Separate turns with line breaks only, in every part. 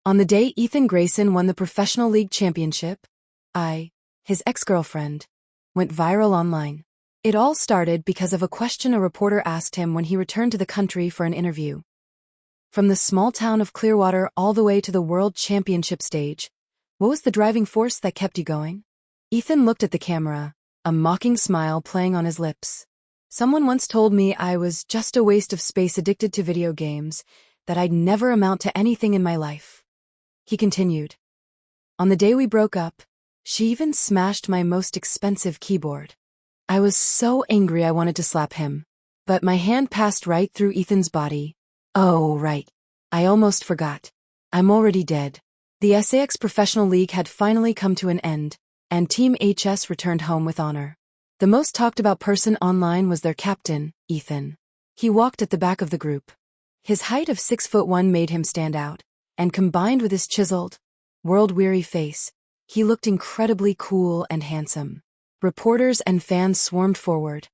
On the day Ethan Grayson won the Professional League Championship, his ex-girlfriend, went viral online. It all started because of a question a reporter asked him when he returned to the country for an interview. From the small town of Clearwater all the way to the World Championship stage, what was the driving force that kept you going? Ethan looked at the camera, a mocking smile playing on his lips. Someone once told me I was just a waste of space addicted to video games, that I'd never amount to anything in my life. He continued. On the day we broke up, she even smashed my most expensive keyboard. I was so angry I wanted to slap him. But my hand passed right through Ethan's body. Oh, right. I almost forgot. I'm already dead. The SAX Professional League had finally come to an end, and Team HS returned home with honor. The most talked about person online was their captain, Ethan. He walked at the back of the group. His height of 6'1" made him stand out, and combined with his chiseled, world-weary face, he looked incredibly cool and handsome. Reporters and fans swarmed forward,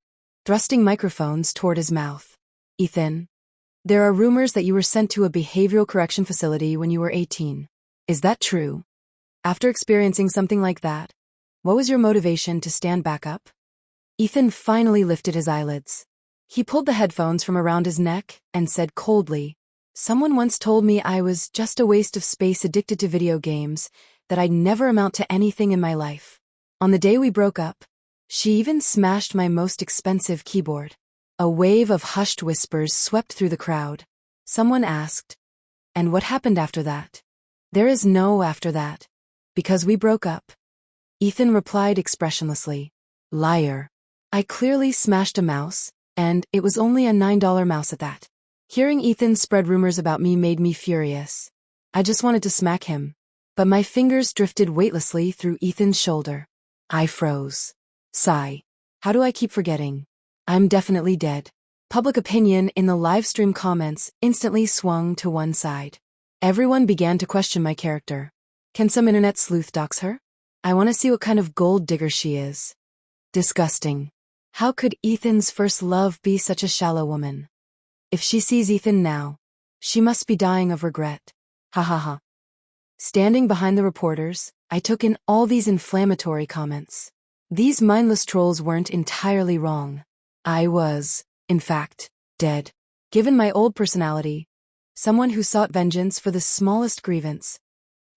thrusting microphones toward his mouth. Ethan, there are rumors that you were sent to a behavioral correction facility when you were 18. Is that true? After experiencing something like that, what was your motivation to stand back up? Ethan finally lifted his eyelids. He pulled the headphones from around his neck and said coldly, Someone once told me I was just a waste of space addicted to video games, that I'd never amount to anything in my life. On the day we broke up, she even smashed my most expensive keyboard. A wave of hushed whispers swept through the crowd. Someone asked, and what happened after that? There is no after that. Because we broke up. Ethan replied expressionlessly. Liar. I clearly smashed a mouse, and it was only a $9 mouse at that. Hearing Ethan spread rumors about me made me furious. I just wanted to smack him. But my fingers drifted weightlessly through Ethan's shoulder. I froze. Sigh. How do I keep forgetting? I'm definitely dead. Public opinion in the livestream comments instantly swung to one side. Everyone began to question my character. Can some internet sleuth dox her? I want to see what kind of gold digger she is. Disgusting. How could Ethan's first love be such a shallow woman? If she sees Ethan now, she must be dying of regret. Ha ha ha. Standing behind the reporters, I took in all these inflammatory comments. These mindless trolls weren't entirely wrong. I was, in fact, dead. Given my old personality, someone who sought vengeance for the smallest grievance,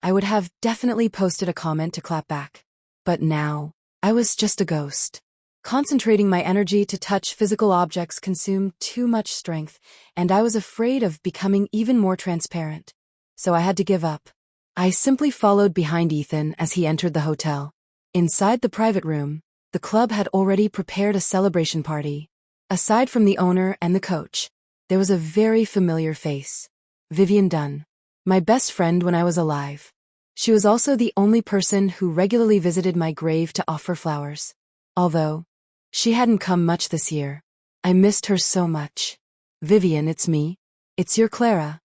I would have definitely posted a comment to clap back. But now, I was just a ghost. Concentrating my energy to touch physical objects consumed too much strength, and I was afraid of becoming even more transparent. So I had to give up. I simply followed behind Ethan as he entered the hotel. Inside the private room, the club had already prepared a celebration party. Aside from the owner and the coach, there was a very familiar face. Vivian Dunn. My best friend when I was alive. She was also the only person who regularly visited my grave to offer flowers. Although she hadn't come much this year. I missed her so much. Vivian, it's me. It's your Clara.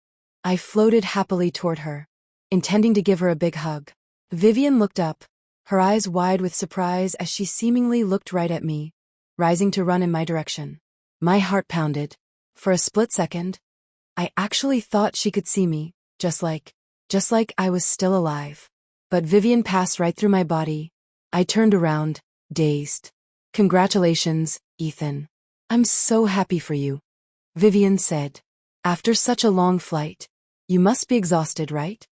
I floated happily toward her, intending to give her a big hug. Vivian looked up, her eyes wide with surprise as she seemingly looked right at me, rising to run in my direction. My heart pounded. For a split second, I actually thought she could see me, just like I was still alive. But Vivian passed right through my body. I turned around, dazed. Congratulations, Ethan. I'm so happy for you. Vivian said. After such a long flight, you must be exhausted, right?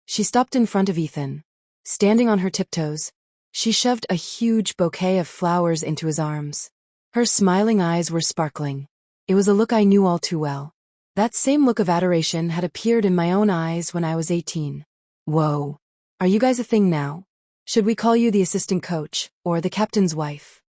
She stopped in front of Ethan. Standing on her tiptoes, she shoved a huge bouquet of flowers into his arms. Her smiling eyes were sparkling. It was a look I knew all too well. That same look of adoration had appeared in my own eyes when I was 18. Whoa. Are you guys a thing now? Should we call you the assistant coach, or the captain's wife?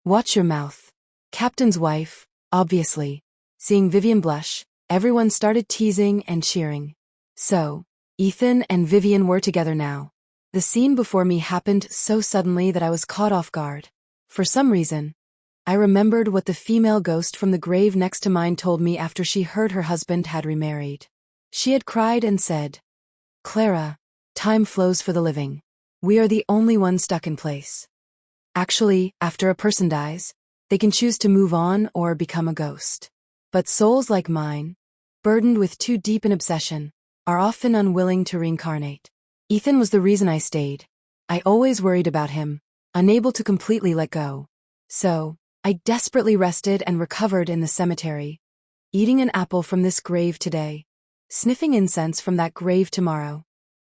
Watch your mouth. Captain's wife, obviously. Seeing Vivian blush, everyone started teasing and cheering. So, Ethan and Vivian were together now. The scene before me happened so suddenly that I was caught off guard. For some reason, I remembered what the female ghost from the grave next to mine told me after she heard her husband had remarried. She had cried and said, Clara, time flows for the living. We are the only ones stuck in place. Actually, after a person dies, they can choose to move on or become a ghost. But souls like mine, burdened with too deep an obsession, are often unwilling to reincarnate. Ethan was the reason I stayed. I always worried about him, unable to completely let go. So, I desperately rested and recovered in the cemetery, eating an apple from this grave today, sniffing incense from that grave tomorrow,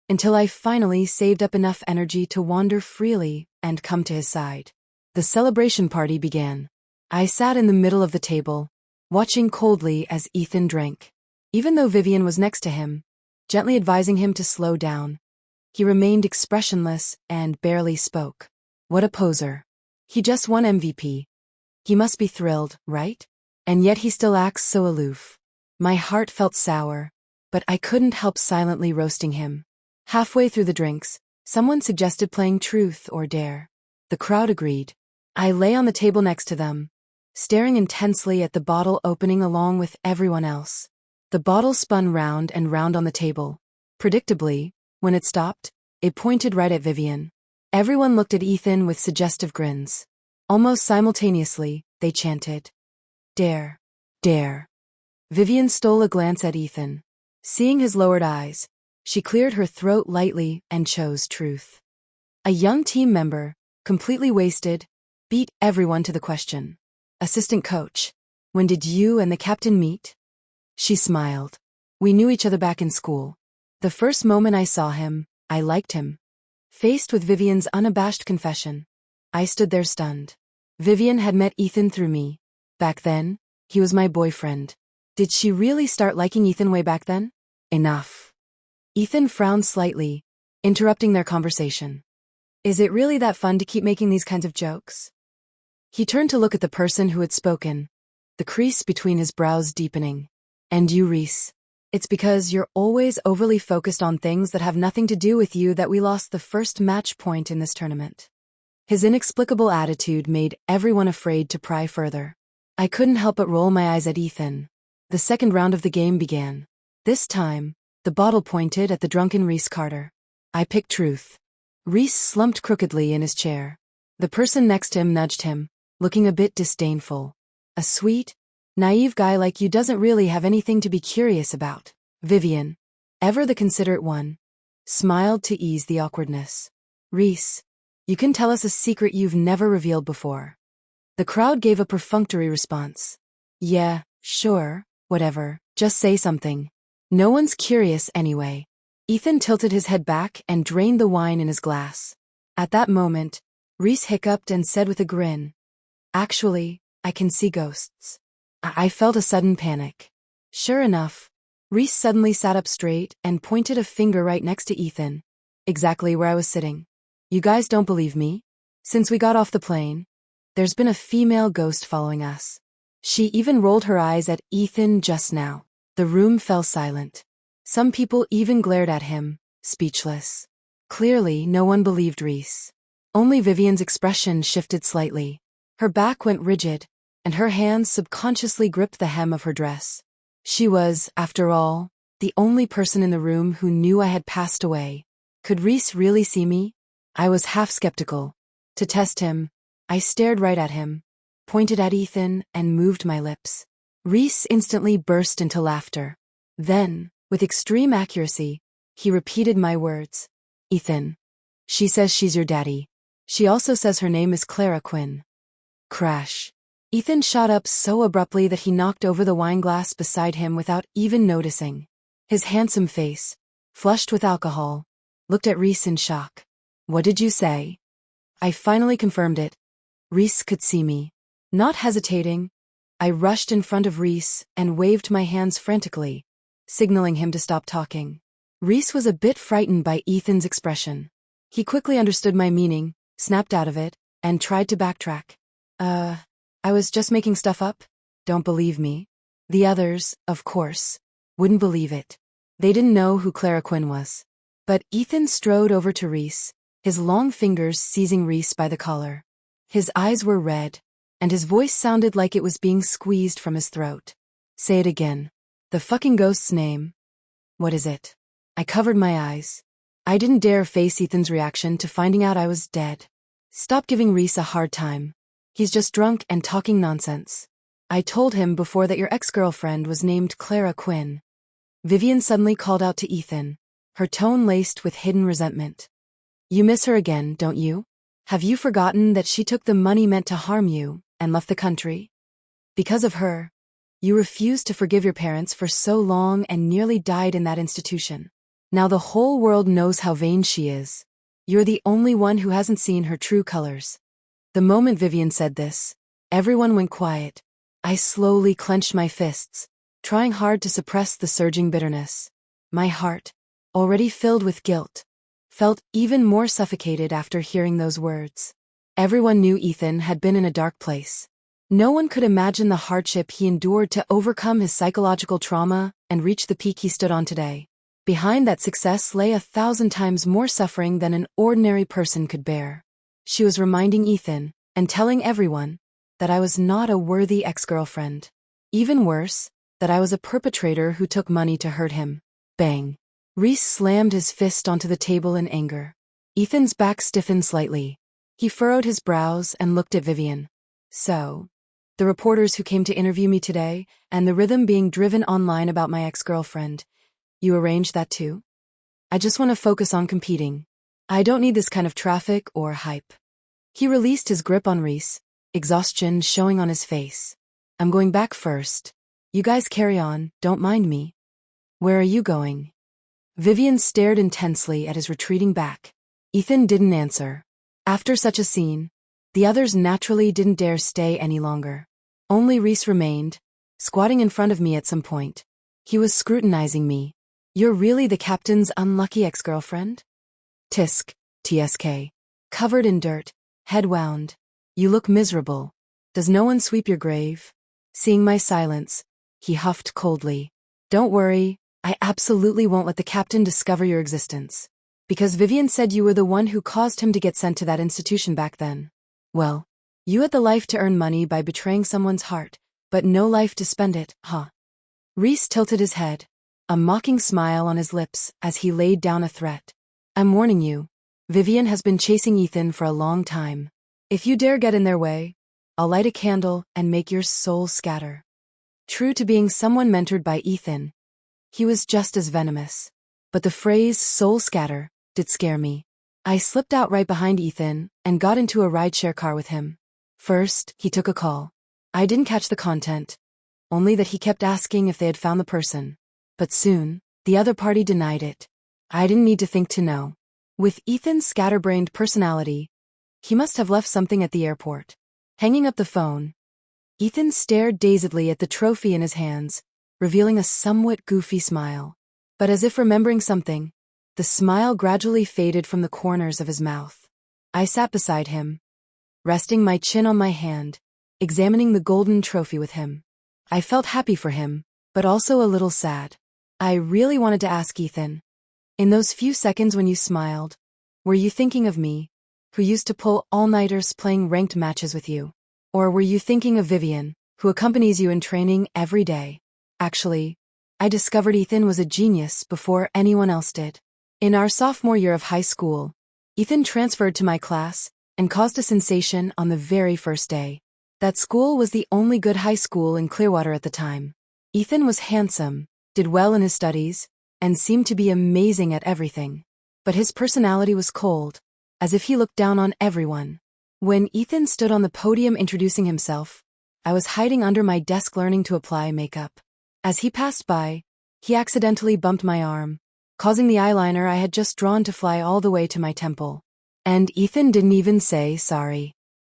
until I finally saved up enough energy to wander freely and come to his side. The celebration party began. I sat in the middle of the table, watching coldly as Ethan drank. Even though Vivian was next to him, gently advising him to slow down, he remained expressionless and barely spoke. What a poser. He just won MVP. He must be thrilled, right? And yet he still acts so aloof. My heart felt sour, but I couldn't help silently roasting him. Halfway through the drinks, someone suggested playing Truth or Dare. The crowd agreed. I lay on the table next to them, staring intensely at the bottle opening along with everyone else. The bottle spun round and round on the table. Predictably, when it stopped, it pointed right at Vivian. Everyone looked at Ethan with suggestive grins. Almost simultaneously, they chanted, "Dare, dare." Vivian stole a glance at Ethan. Seeing his lowered eyes, she cleared her throat lightly and chose Truth. A young team member, completely wasted, beat everyone to the question. "Assistant coach, when did you and the captain meet?" She smiled. "We knew each other back in school. The first moment I saw him, I liked him." Faced with Vivian's unabashed confession, I stood there stunned. Vivian had met Ethan through me. Back then, he was my boyfriend. Did she really start liking Ethan way back then? Enough. Ethan frowned slightly, interrupting their conversation. "Is it really that fun to keep making these kinds of jokes?" He turned to look at the person who had spoken, the crease between his brows deepening. "And you, Reese. It's because you're always overly focused on things that have nothing to do with you that we lost the first match point in this tournament." His inexplicable attitude made everyone afraid to pry further. I couldn't help but roll my eyes at Ethan. The second round of the game began. This time, the bottle pointed at the drunken Reese Carter. I picked Truth. Reese slumped crookedly in his chair. The person next to him nudged him, looking a bit disdainful. "A sweet, naive guy like you doesn't really have anything to be curious about." Vivian, ever the considerate one, smiled to ease the awkwardness. "Reese, you can tell us a secret you've never revealed before." The crowd gave a perfunctory response. "Yeah, sure, whatever, just say something. No one's curious anyway." Ethan tilted his head back and drained the wine in his glass. At that moment, Reese hiccuped and said with a grin, "Actually, I can see ghosts." I felt a sudden panic. Sure enough, Reese suddenly sat up straight and pointed a finger right next to Ethan, exactly where I was sitting. "You guys don't believe me? Since we got off the plane, there's been a female ghost following us." She even rolled her eyes at Ethan just now. The room fell silent. Some people even glared at him, speechless. Clearly, no one believed Reese. Only Vivian's expression shifted slightly. Her back went rigid, and her hands subconsciously gripped the hem of her dress. She was, after all, the only person in the room who knew I had passed away. Could Reese really see me? I was half skeptical. To test him, I stared right at him, pointed at Ethan, and moved my lips. Reese instantly burst into laughter. Then, with extreme accuracy, he repeated my words. "Ethan. She says she's your daddy. She also says her name is Clara Quinn." Crash. Ethan shot up so abruptly that he knocked over the wineglass beside him without even noticing. His handsome face, flushed with alcohol, looked at Reese in shock. "What did you say?" I finally confirmed it. Reese could see me. Not hesitating, I rushed in front of Reese and waved my hands frantically, signaling him to stop talking. Reese was a bit frightened by Ethan's expression. He quickly understood my meaning, snapped out of it, and tried to backtrack. I was just making stuff up. Don't believe me?" The others, of course, wouldn't believe it. They didn't know who Clara Quinn was. But Ethan strode over to Reese, his long fingers seizing Reese by the collar. His eyes were red, and his voice sounded like it was being squeezed from his throat. "Say it again. The fucking ghost's name. What is it?" I covered my eyes. I didn't dare face Ethan's reaction to finding out I was dead. "Stop giving Reese a hard time. He's just drunk and talking nonsense. I told him before that your ex-girlfriend was named Clara Quinn." Vivian suddenly called out to Ethan, her tone laced with hidden resentment. You miss her again, don't you? Have you forgotten that she took the money meant to harm you and left the country? Because of her, you refused to forgive your parents for so long and nearly died in that institution. Now the whole world knows how vain she is. You're the only one who hasn't seen her true colors. The moment Vivian said this, everyone went quiet. I slowly clenched my fists, trying hard to suppress the surging bitterness. My heart, already filled with guilt, felt even more suffocated after hearing those words. Everyone knew Ethan had been in a dark place. No one could imagine the hardship he endured to overcome his psychological trauma and reach the peak he stood on today. Behind that success lay 1,000 times more suffering than an ordinary person could bear. She was reminding Ethan, and telling everyone, that I was not a worthy ex-girlfriend. Even worse, that I was a perpetrator who took money to hurt him. Bang. Reese slammed his fist onto the table in anger. Ethan's back stiffened slightly. He furrowed his brows and looked at Vivian. So, the reporters who came to interview me today, and the rhythm being driven online about my ex-girlfriend, you arranged that too? I just want to focus on competing. I don't need this kind of traffic or hype. He released his grip on Reese, exhaustion showing on his face. I'm going back first. You guys carry on, don't mind me. Where are you going? Vivian stared intensely at his retreating back. Ethan didn't answer. After such a scene, the others naturally didn't dare stay any longer. Only Reese remained, squatting in front of me at some point. He was scrutinizing me. You're really the captain's unlucky ex-girlfriend? Tisk, TSK. Covered in dirt, head wound. You look miserable. Does no one sweep your grave? Seeing my silence, he huffed coldly. Don't worry, I absolutely won't let the captain discover your existence. Because Vivian said you were the one who caused him to get sent to that institution back then. Well, you had the life to earn money by betraying someone's heart, but no life to spend it, huh? Reese tilted his head, a mocking smile on his lips as he laid down a threat. I'm warning you. Vivian has been chasing Ethan for a long time. If you dare get in their way, I'll light a candle and make your soul scatter. True to being someone mentored by Ethan, he was just as venomous. But the phrase soul scatter did scare me. I slipped out right behind Ethan and got into a rideshare car with him. First, he took a call. I didn't catch the content, only that he kept asking if they had found the person. But soon, the other party denied it. I didn't need to think to know. With Ethan's scatterbrained personality, he must have left something at the airport. Hanging up the phone, Ethan stared dazedly at the trophy in his hands, revealing a somewhat goofy smile. But as if remembering something, the smile gradually faded from the corners of his mouth. I sat beside him, resting my chin on my hand, examining the golden trophy with him. I felt happy for him, but also a little sad. I really wanted to ask Ethan, in those few seconds when you smiled, were you thinking of me, who used to pull all-nighters playing ranked matches with you? Or were you thinking of Vivian, who accompanies you in training every day? Actually, I discovered Ethan was a genius before anyone else did. In our sophomore year of high school, Ethan transferred to my class and caused a sensation on the very first day. That school was the only good high school in Clearwater at the time. Ethan was handsome, did well in his studies, and seemed to be amazing at everything. But his personality was cold, as if he looked down on everyone. When Ethan stood on the podium introducing himself, I was hiding under my desk learning to apply makeup. As he passed by, he accidentally bumped my arm, causing the eyeliner I had just drawn to fly all the way to my temple. And Ethan didn't even say sorry.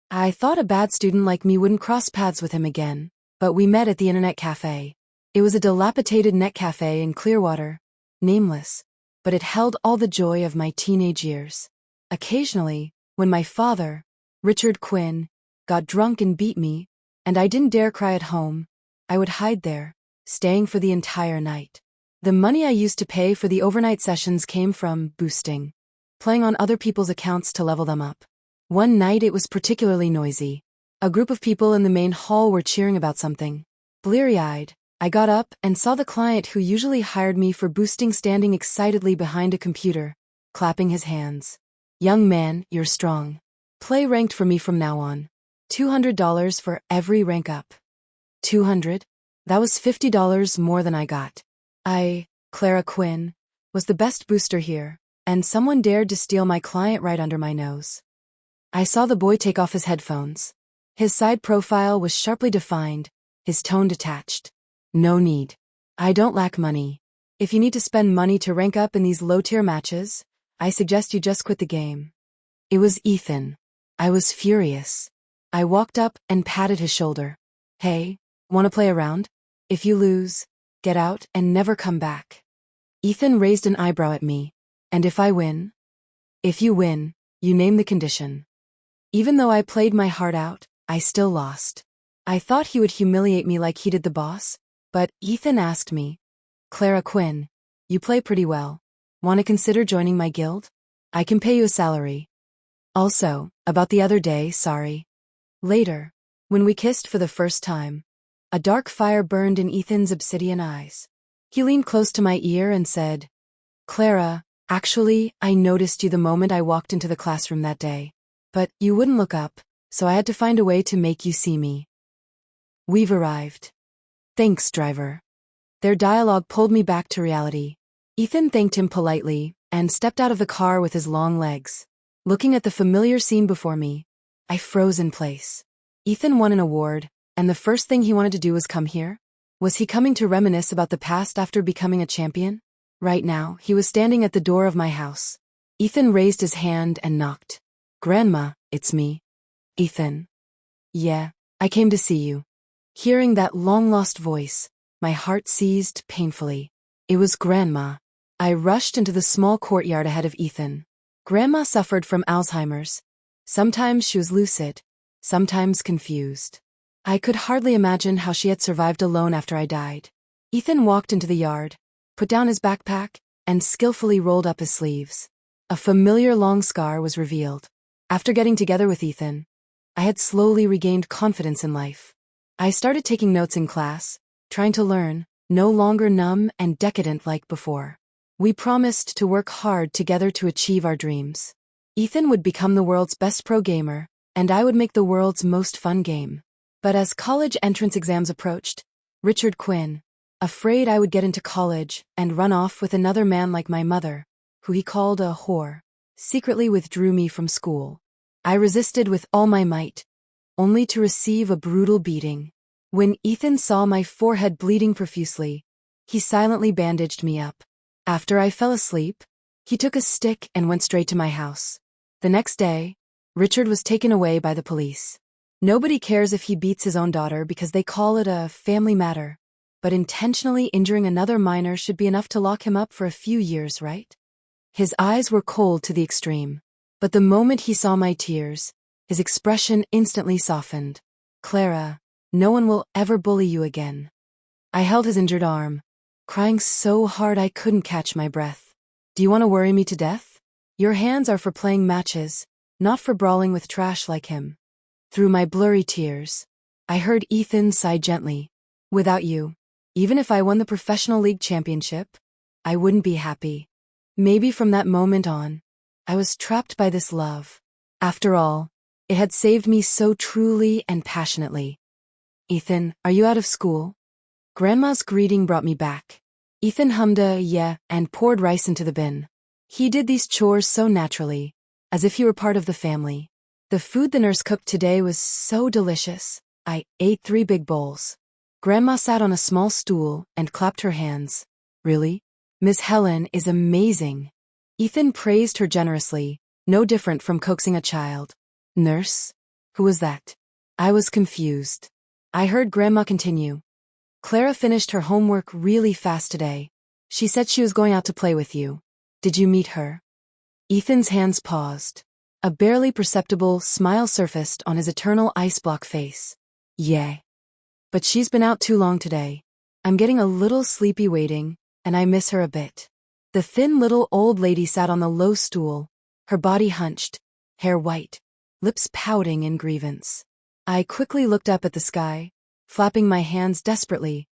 I thought a bad student like me wouldn't cross paths with him again, but we met at the internet cafe. It was a dilapidated net cafe in Clearwater, nameless, but it held all the joy of my teenage years. Occasionally, when my father, Richard Quinn, got drunk and beat me, and I didn't dare cry at home, I would hide there, staying for the entire night. The money I used to pay for the overnight sessions came from boosting, playing on other people's accounts to level them up. One night it was particularly noisy. A group of people in the main hall were cheering about something. Bleary-eyed, I got up and saw the client who usually hired me for boosting standing excitedly behind a computer, clapping his hands. Young man, you're strong. Play ranked for me from now on. $200 for every rank up. $200? That was $50 more than I got. Clara Quinn, was the best booster here, and someone dared to steal my client right under my nose. I saw the boy take off his headphones. His side profile was sharply defined, his tone detached. No need. I don't lack money. If you need to spend money to rank up in these low-tier matches, I suggest you just quit the game. It was Ethan. I was furious. I walked up and patted his shoulder. Hey, wanna play around? If you lose, get out and never come back. Ethan raised an eyebrow at me. And if I win? If you win, you name the condition. Even though I played my heart out, I still lost. I thought he would humiliate me like he did the boss, but Ethan asked me, Clara Quinn, you play pretty well. Want to consider joining my guild? I can pay you a salary. Also, about the other day, sorry. Later, when we kissed for the first time, a dark fire burned in Ethan's obsidian eyes. He leaned close to my ear and said, Clara, actually, I noticed you the moment I walked into the classroom that day. But you wouldn't look up, so I had to find a way to make you see me. We've arrived. Thanks, driver. Their dialogue pulled me back to reality. Ethan thanked him politely and stepped out of the car with his long legs. Looking at the familiar scene before me, I froze in place. Ethan won an award, and the first thing he wanted to do was come here? Was he coming to reminisce about the past after becoming a champion? Right now, he was standing at the door of my house. Ethan raised his hand and knocked. Grandma, it's me. Ethan. Yeah, I came to see you. Hearing that long-lost voice, my heart seized painfully. It was Grandma. I rushed into the small courtyard ahead of Ethan. Grandma suffered from Alzheimer's. Sometimes she was lucid, sometimes confused. I could hardly imagine how she had survived alone after I died. Ethan walked into the yard, put down his backpack, and skillfully rolled up his sleeves. A familiar long scar was revealed. After getting together with Ethan, I had slowly regained confidence in life. I started taking notes in class, trying to learn, no longer numb and decadent like before. We promised to work hard together to achieve our dreams. Ethan would become the world's best pro gamer, and I would make the world's most fun game. But as college entrance exams approached, Richard Quinn, afraid I would get into college and run off with another man like my mother, who he called a whore, secretly withdrew me from school. I resisted with all my might, only to receive a brutal beating. When Ethan saw my forehead bleeding profusely, he silently bandaged me up. After I fell asleep, he took a stick and went straight to my house. The next day, Richard was taken away by the police. Nobody cares if he beats his own daughter because they call it a family matter, but intentionally injuring another minor should be enough to lock him up for a few years, right? His eyes were cold to the extreme, but the moment he saw my tears, his expression instantly softened. Clara, no one will ever bully you again. I held his injured arm, crying so hard I couldn't catch my breath. Do you want to worry me to death? Your hands are for playing matches, not for brawling with trash like him. Through my blurry tears, I heard Ethan sigh gently. Without you, even if I won the professional league championship, I wouldn't be happy. Maybe from that moment on, I was trapped by this love. After all, it had saved me so truly and passionately. Ethan, are you out of school? Grandma's greeting brought me back. Ethan hummed a yeah and poured rice into the bin. He did these chores so naturally, as if he were part of the family. The food the nurse cooked today was so delicious. I ate 3 big bowls. Grandma sat on a small stool and clapped her hands. Really? Miss Helen is amazing. Ethan praised her generously, no different from coaxing a child. Nurse? Who was that? I was confused. I heard Grandma continue. Clara finished her homework really fast today. She said she was going out to play with you. Did you meet her? Ethan's hands paused. A barely perceptible smile surfaced on his eternal ice block face. Yeah. But she's been out too long today. I'm getting a little sleepy waiting, and I miss her a bit. The thin little old lady sat on the low stool, her body hunched, hair white, lips pouting in grievance. I quickly looked up at the sky, flapping my hands desperately,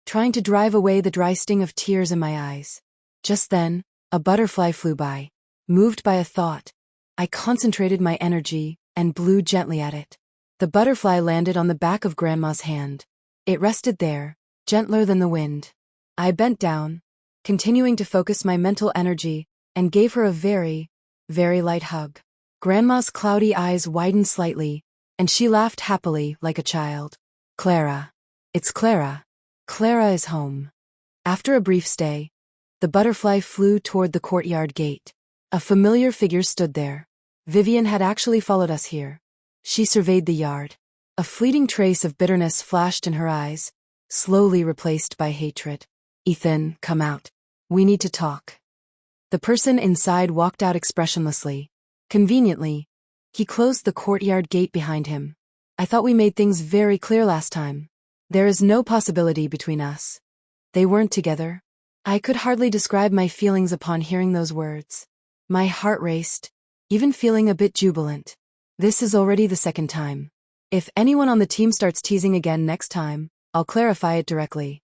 trying to drive away the dry sting of tears in my eyes. Just then, a butterfly flew by. Moved by a thought, I concentrated my energy and blew gently at it. The butterfly landed on the back of Grandma's hand. It rested there, gentler than the wind. I bent down, continuing to focus my mental energy, and gave her a very, very light hug. Grandma's cloudy eyes widened slightly, and she laughed happily like a child. Clara. It's Clara. Clara is home. After a brief stay, the butterfly flew toward the courtyard gate. A familiar figure stood there. Vivian had actually followed us here. She surveyed the yard. A fleeting trace of bitterness flashed in her eyes, slowly replaced by hatred. Ethan, come out. We need to talk. The person inside walked out expressionlessly. Conveniently, he closed the courtyard gate behind him. I thought we made things very clear last time. There is no possibility between us. They weren't together. I could hardly describe my feelings upon hearing those words. My heart raced, even feeling a bit jubilant. This is already the second time. If anyone on the team starts teasing again next time, I'll clarify it directly.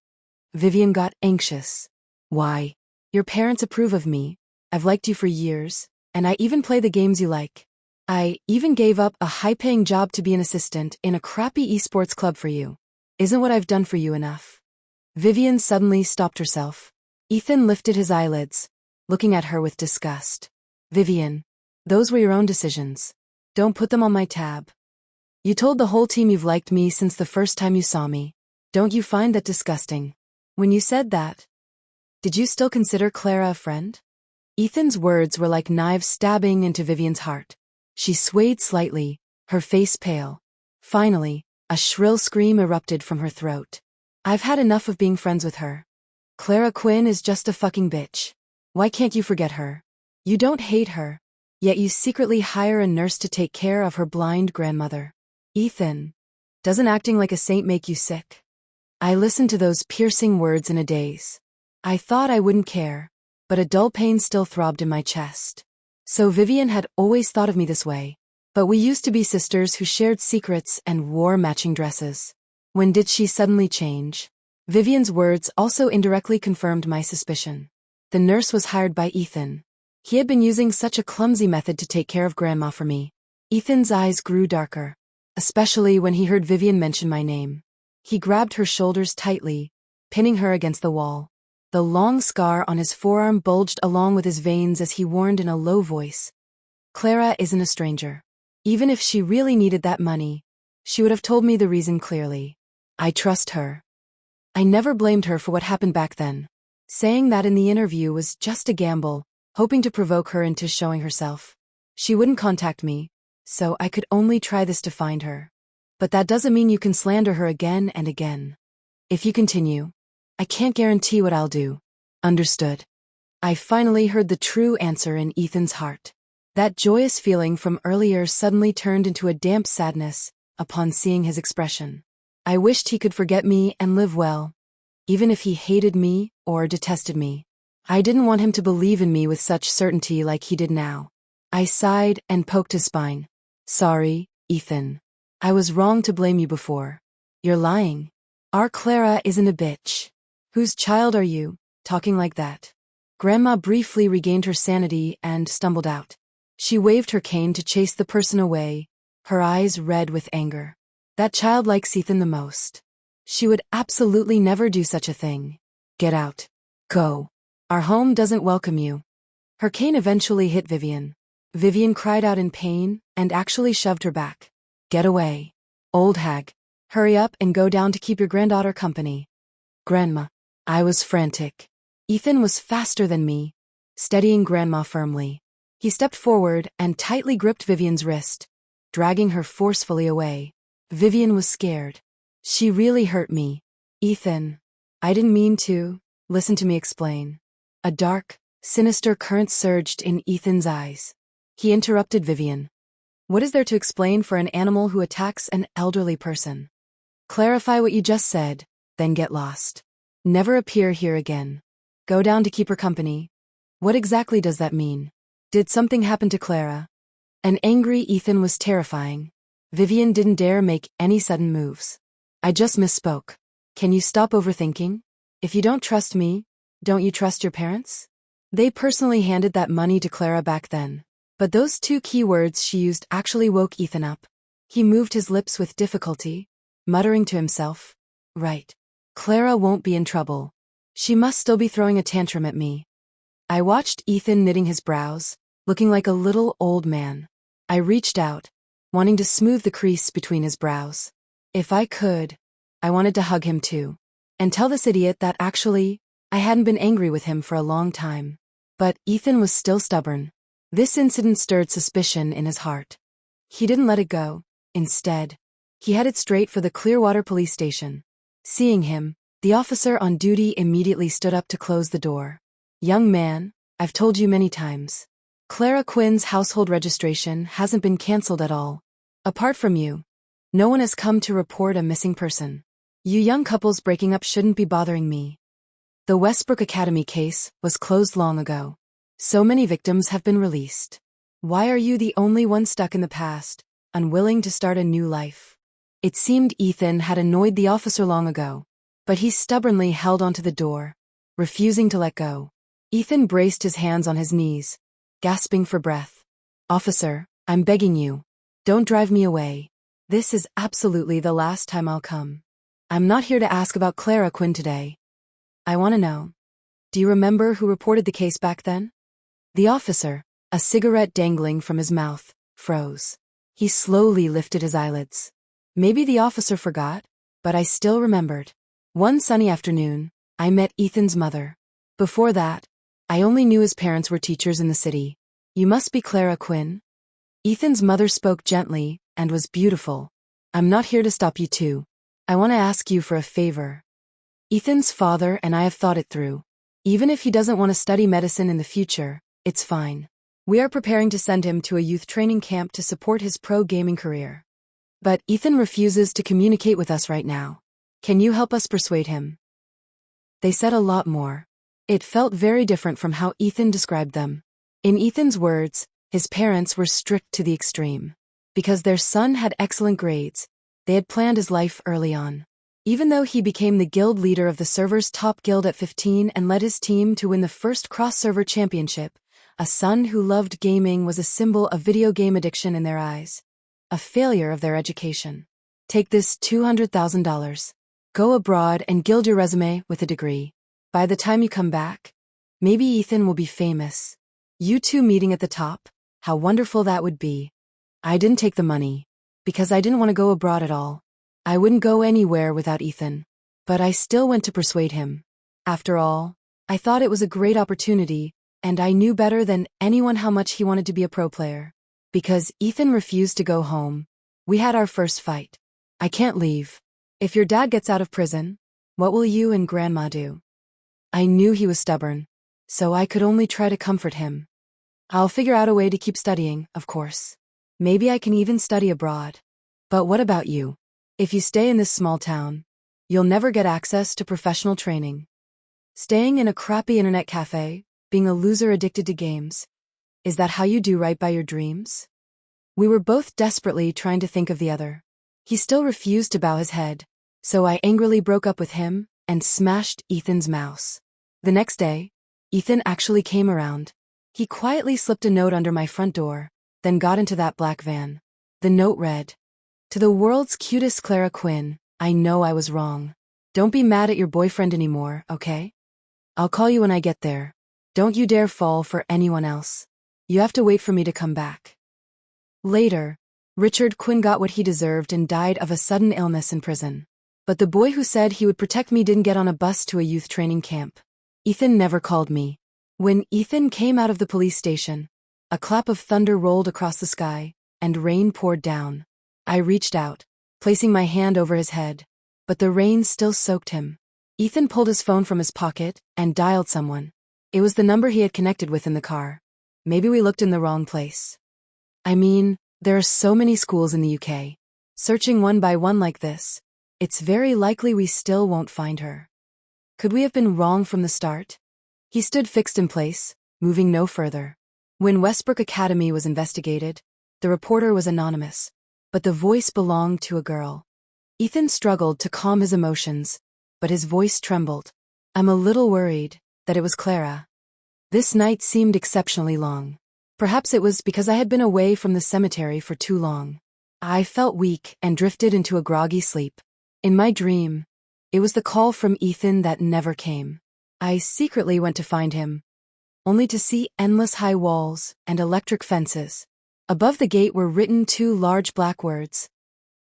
Vivian got anxious. Why? Your parents approve of me. I've liked you for years, and I even play the games you like. I even gave up a high-paying job to be an assistant in a crappy esports club for you. Isn't what I've done for you enough? Vivian suddenly stopped herself. Ethan lifted his eyelids, looking at her with disgust. Vivian, those were your own decisions. Don't put them on my tab. You told the whole team you've liked me since the first time you saw me. Don't you find that disgusting? When you said that, did you still consider Clara a friend? Ethan's words were like knives stabbing into Vivian's heart. She swayed slightly, her face pale. Finally, a shrill scream erupted from her throat. I've had enough of being friends with her. Clara Quinn is just a fucking bitch. Why can't you forget her? You don't hate her, yet you secretly hire a nurse to take care of her blind grandmother. Ethan, doesn't acting like a saint make you sick? I listened to those piercing words in a daze. I thought I wouldn't care, but a dull pain still throbbed in my chest. So Vivian had always thought of me this way. But we used to be sisters who shared secrets and wore matching dresses. When did she suddenly change? Vivian's words also indirectly confirmed my suspicion. The nurse was hired by Ethan. He had been using such a clumsy method to take care of Grandma for me. Ethan's eyes grew darker, especially when he heard Vivian mention my name. He grabbed her shoulders tightly, pinning her against the wall. The long scar on his forearm bulged along with his veins as he warned in a low voice. Clara isn't a stranger. Even if she really needed that money, she would have told me the reason clearly. I trust her. I never blamed her for what happened back then. Saying that in the interview was just a gamble, hoping to provoke her into showing herself. She wouldn't contact me, so I could only try this to find her. But that doesn't mean you can slander her again and again. If you continue, I can't guarantee what I'll do. Understood. I finally heard the true answer in Ethan's heart. That joyous feeling from earlier suddenly turned into a damp sadness upon seeing his expression. I wished he could forget me and live well, even if he hated me or detested me. I didn't want him to believe in me with such certainty like he did now. I sighed and poked his spine. Sorry, Ethan. I was wrong to blame you before. You're lying. Our Clara isn't a bitch. Whose child are you, talking like that? Grandma briefly regained her sanity and stumbled out. She waved her cane to chase the person away, her eyes red with anger. That child likes Ethan the most. She would absolutely never do such a thing. Get out. Go. Our home doesn't welcome you. Her cane eventually hit Vivian. Vivian cried out in pain and actually shoved her back. Get away. Old hag. Hurry up and go down to keep your granddaughter company. Grandma. I was frantic. Ethan was faster than me, steadying Grandma firmly. He stepped forward and tightly gripped Vivian's wrist, dragging her forcefully away. Vivian was scared. She really hurt me. Ethan. I didn't mean to. Listen to me explain. A dark, sinister current surged in Ethan's eyes. He interrupted Vivian. What is there to explain for an animal who attacks an elderly person? Clarify what you just said, then get lost. Never appear here again. Go down to keep her company. What exactly does that mean? Did something happen to Clara? An angry Ethan was terrifying. Vivian didn't dare make any sudden moves. I just misspoke. Can you stop overthinking? If you don't trust me, don't you trust your parents? They personally handed that money to Clara back then. But those two key words she used actually woke Ethan up. He moved his lips with difficulty, muttering to himself, Right. Clara won't be in trouble. She must still be throwing a tantrum at me. I watched Ethan knitting his brows, looking like a little old man. I reached out, wanting to smooth the crease between his brows. If I could, I wanted to hug him too, and tell this idiot that actually, I hadn't been angry with him for a long time. But Ethan was still stubborn. This incident stirred suspicion in his heart. He didn't let it go. Instead, he headed straight for the Clearwater police station. Seeing him, the officer on duty immediately stood up to close the door. Young man, I've told you many times. Clara Quinn's household registration hasn't been cancelled at all. Apart from you, no one has come to report a missing person. You young couples breaking up shouldn't be bothering me. The Westbrook Academy case was closed long ago. So many victims have been released. Why are you the only one stuck in the past, unwilling to start a new life? It seemed Ethan had annoyed the officer long ago, but he stubbornly held onto the door, refusing to let go. Ethan braced his hands on his knees, gasping for breath. Officer, I'm begging you. Don't drive me away. This is absolutely the last time I'll come. I'm not here to ask about Clara Quinn today. I want to know. Do you remember who reported the case back then? The officer, a cigarette dangling from his mouth, froze. He slowly lifted his eyelids. Maybe the officer forgot, but I still remembered. One sunny afternoon, I met Ethan's mother. Before that, I only knew his parents were teachers in the city. You must be Clara Quinn? Ethan's mother spoke gently and was beautiful. I'm not here to stop you two. I want to ask you for a favor. Ethan's father and I have thought it through. Even if he doesn't want to study medicine in the future, it's fine. We are preparing to send him to a youth training camp to support his pro gaming career. But Ethan refuses to communicate with us right now. Can you help us persuade him? They said a lot more. It felt very different from how Ethan described them. In Ethan's words, his parents were strict to the extreme. Because their son had excellent grades, they had planned his life early on. Even though he became the guild leader of the server's top guild at 15 and led his team to win the first cross-server championship, a son who loved gaming was a symbol of video game addiction in their eyes. A failure of their education. Take this $200,000. Go abroad and gild your resume with a degree. By the time you come back, maybe Ethan will be famous. You two meeting at the top, how wonderful that would be. I didn't take the money, because I didn't want to go abroad at all. I wouldn't go anywhere without Ethan. But I still went to persuade him. After all, I thought it was a great opportunity, and I knew better than anyone how much he wanted to be a pro player. Because Ethan refused to go home, we had our first fight. I can't leave. If your dad gets out of prison, what will you and Grandma do? I knew he was stubborn, so I could only try to comfort him. I'll figure out a way to keep studying, of course. Maybe I can even study abroad. But what about you? If you stay in this small town, you'll never get access to professional training. Staying in a crappy internet cafe, being a loser addicted to games, is that how you do right by your dreams? We were both desperately trying to think of the other. He still refused to bow his head, so I angrily broke up with him and smashed Ethan's mouse. The next day, Ethan actually came around. He quietly slipped a note under my front door, then got into that black van. The note read, "To the world's cutest Clara Quinn, I know I was wrong. Don't be mad at your boyfriend anymore, okay? I'll call you when I get there. Don't you dare fall for anyone else. You have to wait for me to come back." Later, Richard Quinn got what he deserved and died of a sudden illness in prison. But the boy who said he would protect me didn't get on a bus to a youth training camp. Ethan never called me. When Ethan came out of the police station, a clap of thunder rolled across the sky, and rain poured down. I reached out, placing my hand over his head, but the rain still soaked him. Ethan pulled his phone from his pocket and dialed someone. It was the number he had connected with in the car. Maybe we looked in the wrong place. I mean, there are so many schools in the UK. Searching one by one like this, it's very likely we still won't find her. Could we have been wrong from the start? He stood fixed in place, moving no further. When Westbrook Academy was investigated, the reporter was anonymous, but the voice belonged to a girl. Ethan struggled to calm his emotions, but his voice trembled. I'm a little worried that it was Clara. This night seemed exceptionally long. Perhaps it was because I had been away from the cemetery for too long. I felt weak and drifted into a groggy sleep. In my dream, it was the call from Ethan that never came. I secretly went to find him, only to see endless high walls and electric fences. Above the gate were written two large black words: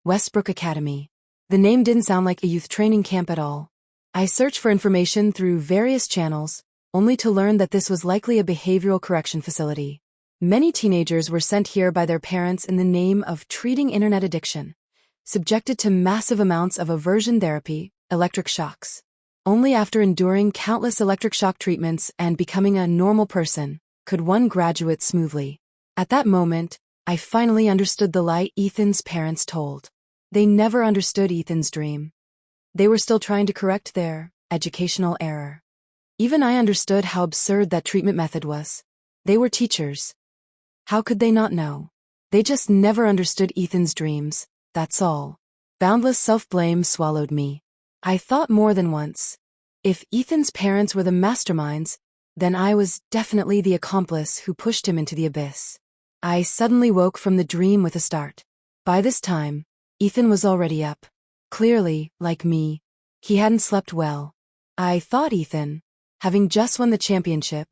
Westbrook Academy. The name didn't sound like a youth training camp at all. I searched for information through various channels, only to learn that this was likely a behavioral correction facility. Many teenagers were sent here by their parents in the name of treating internet addiction, subjected to massive amounts of aversion therapy, electric shocks. Only after enduring countless electric shock treatments and becoming a normal person could one graduate smoothly. At that moment, I finally understood the lie Ethan's parents told. They never understood Ethan's dream. They were still trying to correct their educational error. Even I understood how absurd that treatment method was. They were teachers. How could they not know? They just never understood Ethan's dreams, that's all. Boundless self-blame swallowed me. I thought more than once. If Ethan's parents were the masterminds, then I was definitely the accomplice who pushed him into the abyss. I suddenly woke from the dream with a start. By this time, Ethan was already up. Clearly, like me, he hadn't slept well. I thought Ethan, having just won the championship,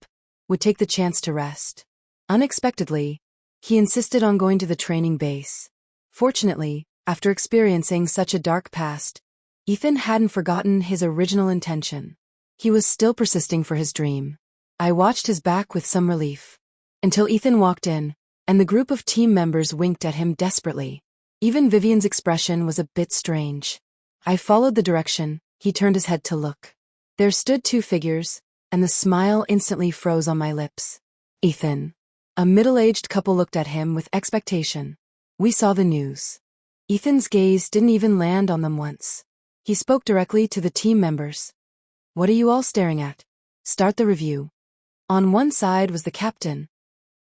would take the chance to rest. Unexpectedly, he insisted on going to the training base. Fortunately, after experiencing such a dark past, Ethan hadn't forgotten his original intention. He was still persisting for his dream. I watched his back with some relief, until Ethan walked in, and the group of team members winked at him desperately. Even Vivian's expression was a bit strange. I followed the direction. He turned his head to look. There stood two figures, and the smile instantly froze on my lips. Ethan. A middle-aged couple looked at him with expectation. We saw the news. Ethan's gaze didn't even land on them once. He spoke directly to the team members. What are you all staring at? Start the review. On one side was the captain.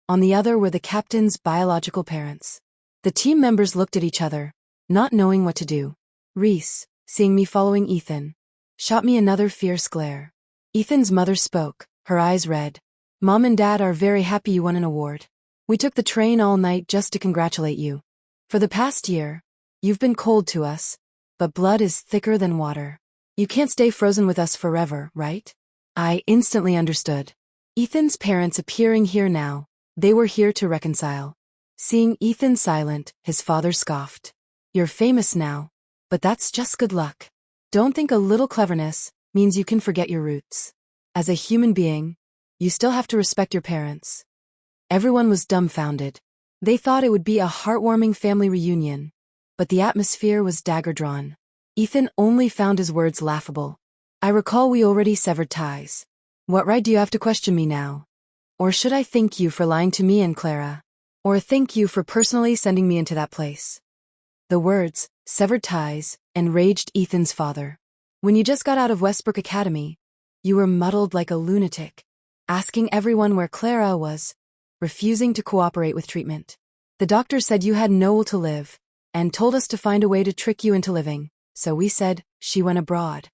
On the other were the captain's biological parents. The team members looked at each other, not knowing what to do. Reese, seeing me following Ethan, shot me another fierce glare. Ethan's mother spoke, her eyes red. Mom and Dad are very happy you won an award. We took the train all night just to congratulate you. For the past year, you've been cold to us, but blood is thicker than water. You can't stay frozen with us forever, right? I instantly understood. Ethan's parents appearing here now. They were here to reconcile. Seeing Ethan silent, his father scoffed. You're famous now, but that's just good luck. Don't think a little cleverness means you can forget your roots. As a human being, you still have to respect your parents. Everyone was dumbfounded. They thought it would be a heartwarming family reunion, but the atmosphere was dagger-drawn. Ethan only found his words laughable. I recall we already severed ties. What right do you have to question me now? Or should I thank you for lying to me and Clara? Or thank you for personally sending me into that place? The words, severed ties, enraged Ethan's father. When you just got out of Westbrook Academy, you were muddled like a lunatic, asking everyone where Clara was, refusing to cooperate with treatment. The doctor said you had no will to live, and told us to find a way to trick you into living, so we said she went abroad.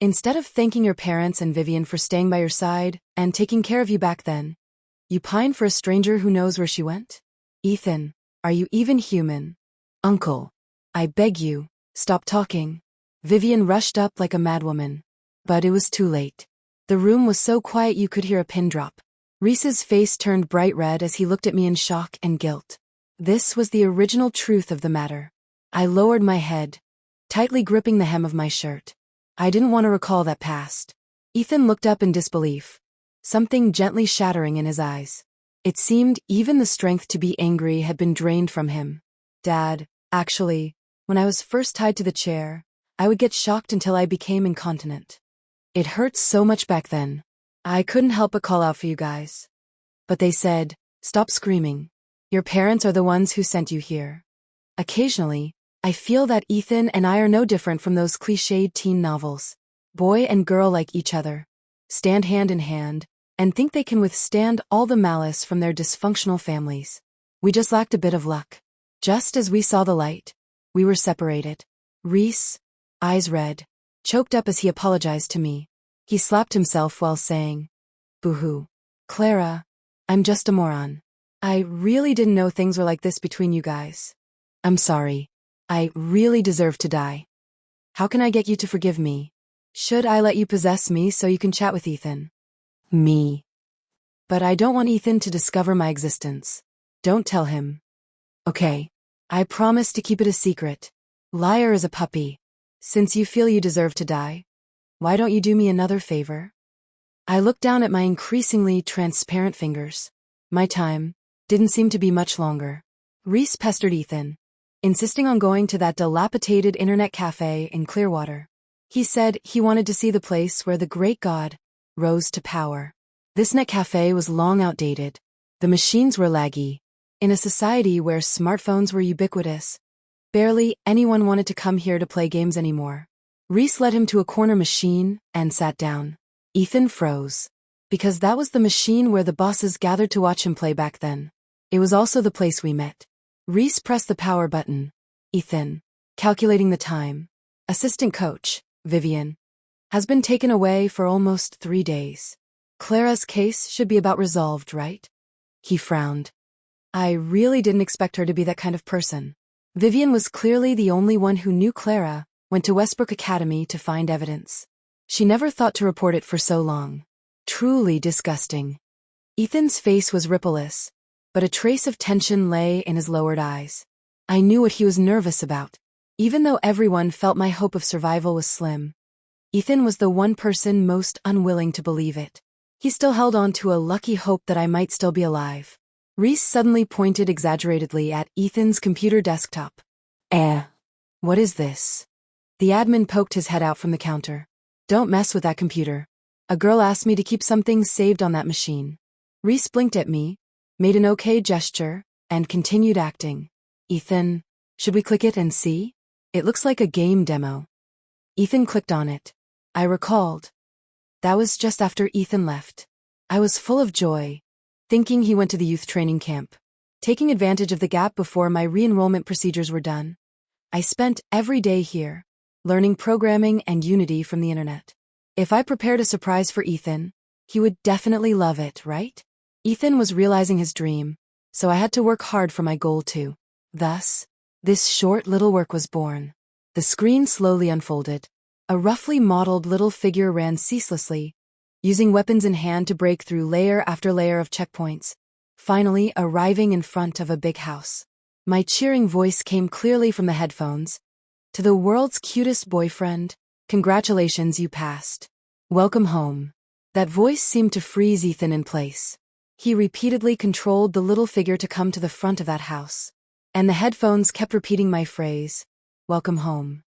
Instead of thanking your parents and Vivian for staying by your side and taking care of you back then, you pine for a stranger who knows where she went? Ethan, are you even human? Uncle, I beg you, stop talking. Vivian rushed up like a madwoman. But it was too late. The room was so quiet you could hear a pin drop. Reese's face turned bright red as he looked at me in shock and guilt. This was the original truth of the matter. I lowered my head, tightly gripping the hem of my shirt. I didn't want to recall that past. Ethan looked up in disbelief, something gently shattering in his eyes. It seemed even the strength to be angry had been drained from him. Dad, actually, when I was first tied to the chair, I would get shocked until I became incontinent. It hurt so much back then. I couldn't help but call out for you guys. But they said, stop screaming. Your parents are the ones who sent you here. Occasionally, I feel that Ethan and I are no different from those cliched teen novels. Boy and girl like each other, stand hand in hand, and think they can withstand all the malice from their dysfunctional families. We just lacked a bit of luck. Just as we saw the light, we were separated. Reese, eyes red, choked up as he apologized to me. He slapped himself while saying, "Boo-hoo. Clara, I'm just a moron. I really didn't know things were like this between you guys. I'm sorry. I really deserve to die. How can I get you to forgive me?" Should I let you possess me so you can chat with Ethan? Me. But I don't want Ethan to discover my existence. Don't tell him. Okay. I promise to keep it a secret. Liar is a puppy. Since you feel you deserve to die, why don't you do me another favor? I looked down at my increasingly transparent fingers. My time didn't seem to be much longer. Reese pestered Ethan, insisting on going to that dilapidated internet cafe in Clearwater. He said he wanted to see the place where the great god rose to power. This net cafe was long outdated. The machines were laggy. In a society where smartphones were ubiquitous, barely anyone wanted to come here to play games anymore. Reese led him to a corner machine and sat down. Ethan froze, because that was the machine where the bosses gathered to watch him play back then. It was also the place we met. Reese pressed the power button. Ethan, calculating the time. Assistant coach, Vivian, has been taken away for almost 3 days. Clara's case should be about resolved, right? He frowned. I really didn't expect her to be that kind of person. Vivian was clearly the only one who knew Clara went to Westbrook Academy to find evidence. She never thought to report it for so long. Truly disgusting. Ethan's face was rippleless, but a trace of tension lay in his lowered eyes. I knew what he was nervous about. Even though everyone felt my hope of survival was slim, Ethan was the one person most unwilling to believe it. He still held on to a lucky hope that I might still be alive. Reese suddenly pointed exaggeratedly at Ethan's computer desktop. What is this? The admin poked his head out from the counter. Don't mess with that computer. A girl asked me to keep something saved on that machine. Reese blinked at me, made an okay gesture, and continued acting. Ethan, should we click it and see? It looks like a game demo. Ethan clicked on it. I recalled. That was just after Ethan left. I was full of joy, thinking he went to the youth training camp. Taking advantage of the gap before my re-enrollment procedures were done, I spent every day here, learning programming and Unity from the internet. If I prepared a surprise for Ethan, he would definitely love it, right? Ethan was realizing his dream, so I had to work hard for my goal too. Thus, this short little work was born. The screen slowly unfolded. A roughly modeled little figure ran ceaselessly, using weapons in hand to break through layer after layer of checkpoints, finally arriving in front of a big house. My cheering voice came clearly from the headphones. To the world's cutest boyfriend, congratulations, you passed. Welcome home. That voice seemed to freeze Ethan in place. He repeatedly controlled the little figure to come to the front of that house, and the headphones kept repeating my phrase, welcome home.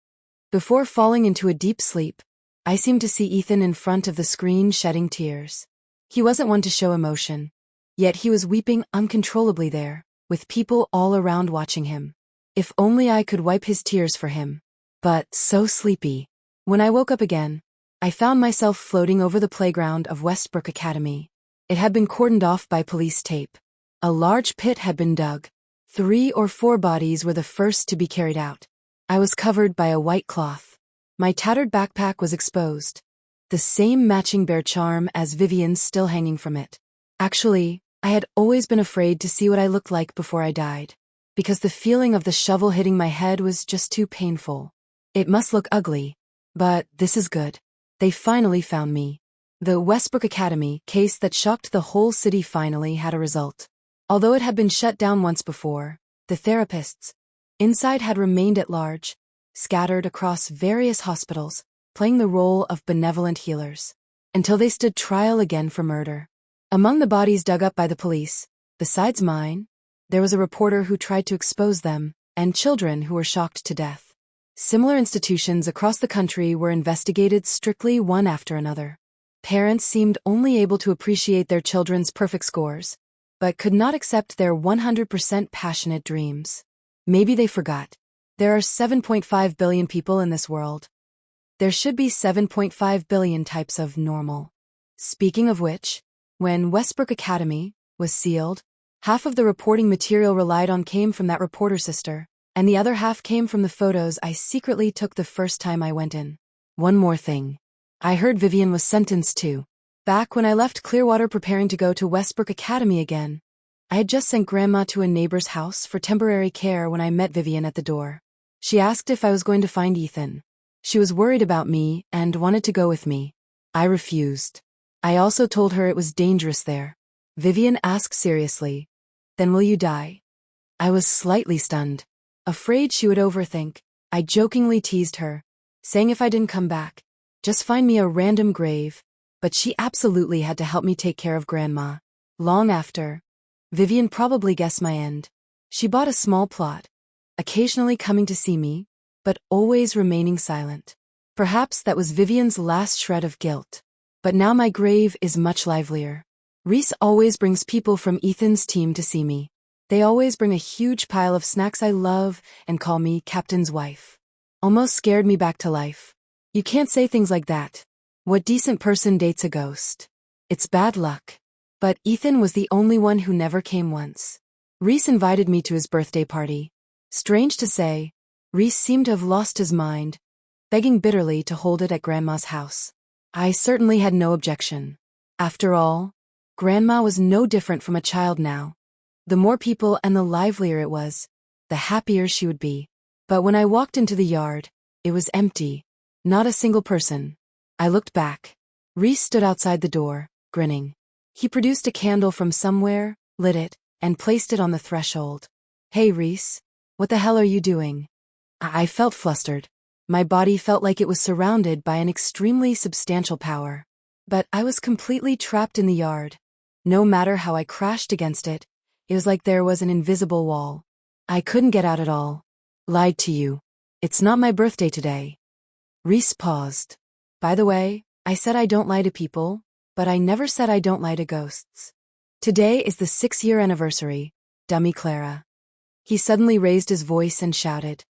Before falling into a deep sleep, I seemed to see Ethan in front of the screen shedding tears. He wasn't one to show emotion, yet he was weeping uncontrollably there, with people all around watching him. If only I could wipe his tears for him. But so sleepy. When I woke up again, I found myself floating over the playground of Westbrook Academy. It had been cordoned off by police tape. A large pit had been dug. 3 or 4 bodies were the first to be carried out. I was covered by a white cloth. My tattered backpack was exposed. The same matching bear charm as Vivian's still hanging from it. Actually, I had always been afraid to see what I looked like before I died, because the feeling of the shovel hitting my head was just too painful. It must look ugly, but this is good. They finally found me. The Westbrook Academy case that shocked the whole city finally had a result. Although it had been shut down once before, the therapists inside had remained at large, scattered across various hospitals, playing the role of benevolent healers, until they stood trial again for murder. Among the bodies dug up by the police, besides mine, there was a reporter who tried to expose them, and children who were shocked to death. Similar institutions across the country were investigated strictly one after another. Parents seemed only able to appreciate their children's perfect scores, but could not accept their 100% passionate dreams. Maybe they forgot. There are 7.5 billion people in this world. There should be 7.5 billion types of normal. Speaking of which, when Westbrook Academy was sealed, half of the reporting material relied on came from that reporter sister, and the other half came from the photos I secretly took the first time I went in. One more thing. I heard Vivian was sentenced too. Back when I left Clearwater preparing to go to Westbrook Academy again, I had just sent Grandma to a neighbor's house for temporary care when I met Vivian at the door. She asked if I was going to find Ethan. She was worried about me and wanted to go with me. I refused. I also told her it was dangerous there. Vivian asked seriously, "Then will you die?" I was slightly stunned. Afraid she would overthink, I jokingly teased her, saying if I didn't come back, just find me a random grave, but she absolutely had to help me take care of Grandma. Long after, Vivian probably guessed my end. She bought a small plot, occasionally coming to see me, but always remaining silent. Perhaps that was Vivian's last shred of guilt. But now my grave is much livelier. Reese always brings people from Ethan's team to see me. They always bring a huge pile of snacks I love and call me Captain's wife. Almost scared me back to life. You can't say things like that. What decent person dates a ghost? It's bad luck. But Ethan was the only one who never came once. Reese invited me to his birthday party. Strange to say, Reese seemed to have lost his mind, begging bitterly to hold it at Grandma's house. I certainly had no objection. After all, Grandma was no different from a child now. The more people and the livelier it was, the happier she would be. But when I walked into the yard, it was empty. Not a single person. I looked back. Reese stood outside the door, grinning. He produced a candle from somewhere, lit it, and placed it on the threshold. "Hey Reese, what the hell are you doing?" I felt flustered. My body felt like it was surrounded by an extremely substantial power. But I was completely trapped in the yard. No matter how I crashed against it, it was like there was an invisible wall. I couldn't get out at all. "Lied to you. It's not my birthday today." Reese paused. "By the way, I said I don't lie to people, but I never said I don't lie to ghosts. Today is the 6-year anniversary, dummy Clara." He suddenly raised his voice and shouted,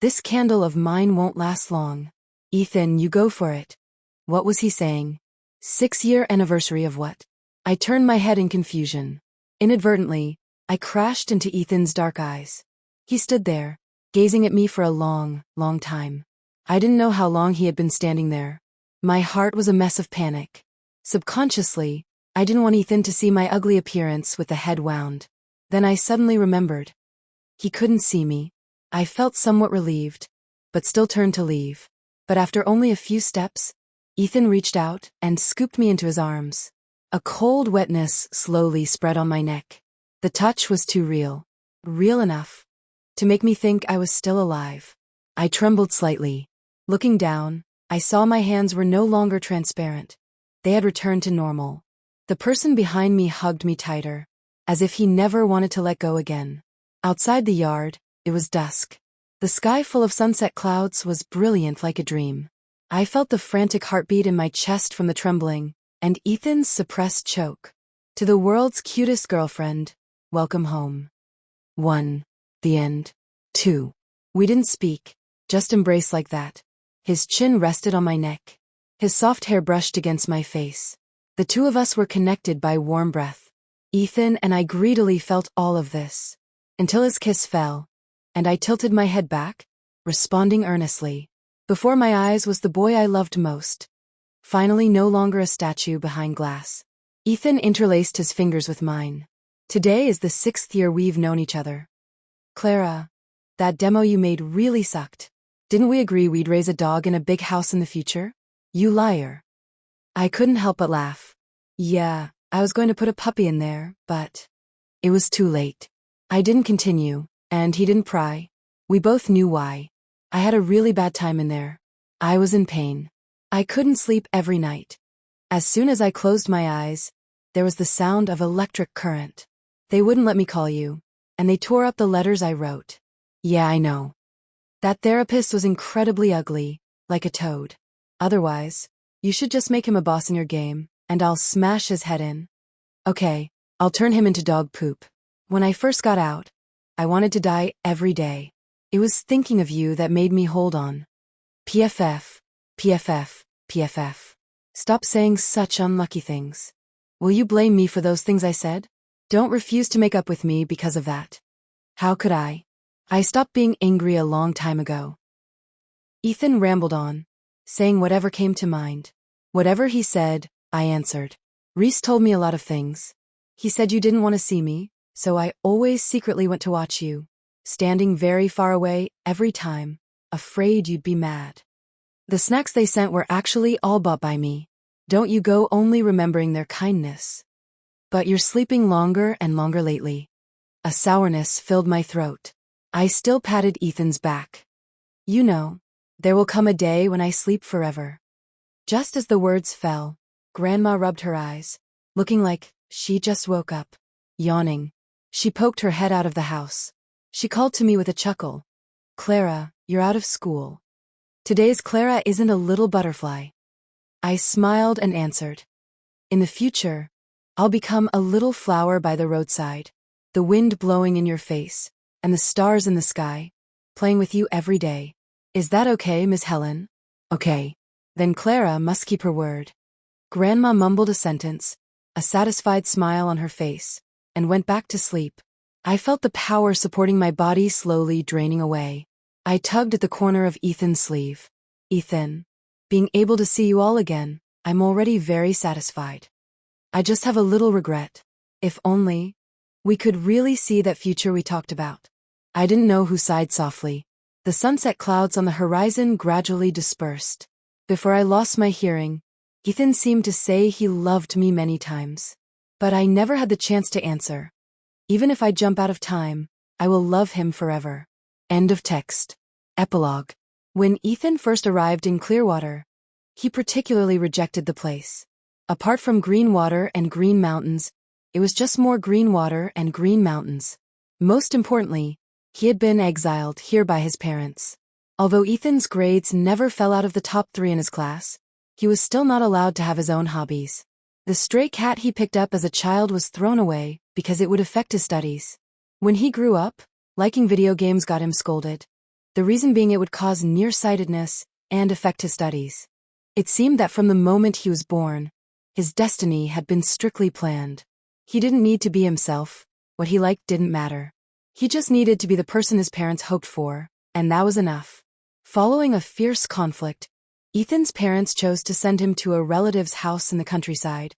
"This candle of mine won't last long. Ethan, you go for it." What was he saying? 6-year anniversary of what? I turned my head in confusion. Inadvertently, I crashed into Ethan's dark eyes. He stood there, gazing at me for a long, long time. I didn't know how long he had been standing there. My heart was a mess of panic. Subconsciously, I didn't want Ethan to see my ugly appearance with the head wound. Then I suddenly remembered. He couldn't see me. I felt somewhat relieved, but still turned to leave. But after only a few steps, Ethan reached out and scooped me into his arms. A cold wetness slowly spread on my neck. The touch was too real. Real enough to make me think I was still alive. I trembled slightly. Looking down, I saw my hands were no longer transparent. They had returned to normal. The person behind me hugged me tighter, as if he never wanted to let go again. Outside the yard, it was dusk. The sky full of sunset clouds was brilliant like a dream. I felt the frantic heartbeat in my chest from the trembling, and Ethan's suppressed choke. To the world's cutest girlfriend, welcome home. 1. The end. 2. We didn't speak, just embrace like that. His chin rested on my neck. His soft hair brushed against my face. The two of us were connected by warm breath. Ethan and I greedily felt all of this. Until his kiss fell, and I tilted my head back, responding earnestly. Before my eyes was the boy I loved most. Finally no longer a statue behind glass. Ethan interlaced his fingers with mine. Today is the 6th year we've known each other. "Clara, that demo you made really sucked. Didn't we agree we'd raise a dog in a big house in the future?" "You liar." I couldn't help but laugh. "Yeah, I was going to put a puppy in there, but..." It was too late. I didn't continue, and he didn't pry. We both knew why. I had a really bad time in there. I was in pain. I couldn't sleep every night. As soon as I closed my eyes, there was the sound of electric current. They wouldn't let me call you, and they tore up the letters I wrote. Yeah, I know. That therapist was incredibly ugly, like a toad. Otherwise, you should just make him a boss in your game, and I'll smash his head in. Okay, I'll turn him into dog poop. When I first got out, I wanted to die every day. It was thinking of you that made me hold on. PFF, PFF, PFF. Stop saying such unlucky things. Will you blame me for those things I said? Don't refuse to make up with me because of that. How could I? I stopped being angry a long time ago. Ethan rambled on, saying whatever came to mind. Whatever he said, I answered. Reese told me a lot of things. He said you didn't want to see me, so I always secretly went to watch you, standing very far away every time, afraid you'd be mad. The snacks they sent were actually all bought by me. Don't you go only remembering their kindness. But you're sleeping longer and longer lately. A sourness filled my throat. I still patted Ethan's back. You know, there will come a day when I sleep forever. Just as the words fell, Grandma rubbed her eyes, looking like she just woke up. Yawning, she poked her head out of the house. She called to me with a chuckle. Clara, you're out of school. Today's Clara isn't a little butterfly. I smiled and answered. In the future, I'll become a little flower by the roadside, the wind blowing in your face, and the stars in the sky, playing with you every day. Is that okay, Miss Helen? Okay. Then Clara must keep her word. Grandma mumbled a sentence, a satisfied smile on her face, and went back to sleep. I felt the power supporting my body slowly draining away. I tugged at the corner of Ethan's sleeve. Ethan, being able to see you all again, I'm already very satisfied. I just have a little regret. If only we could really see that future we talked about. I didn't know who sighed softly. The sunset clouds on the horizon gradually dispersed. Before I lost my hearing, Ethan seemed to say he loved me many times. But I never had the chance to answer. Even if I jump out of time, I will love him forever. End of text. Epilogue. When Ethan first arrived in Clearwater, he particularly rejected the place. Apart from green water and green mountains, it was just more green water and green mountains. Most importantly, he had been exiled here by his parents. Although Ethan's grades never fell out of the top 3 in his class, he was still not allowed to have his own hobbies. The stray cat he picked up as a child was thrown away because it would affect his studies. When he grew up, liking video games got him scolded. The reason being it would cause nearsightedness and affect his studies. It seemed that from the moment he was born, his destiny had been strictly planned. He didn't need to be himself, what he liked didn't matter. He just needed to be the person his parents hoped for, and that was enough. Following a fierce conflict, Ethan's parents chose to send him to a relative's house in the countryside,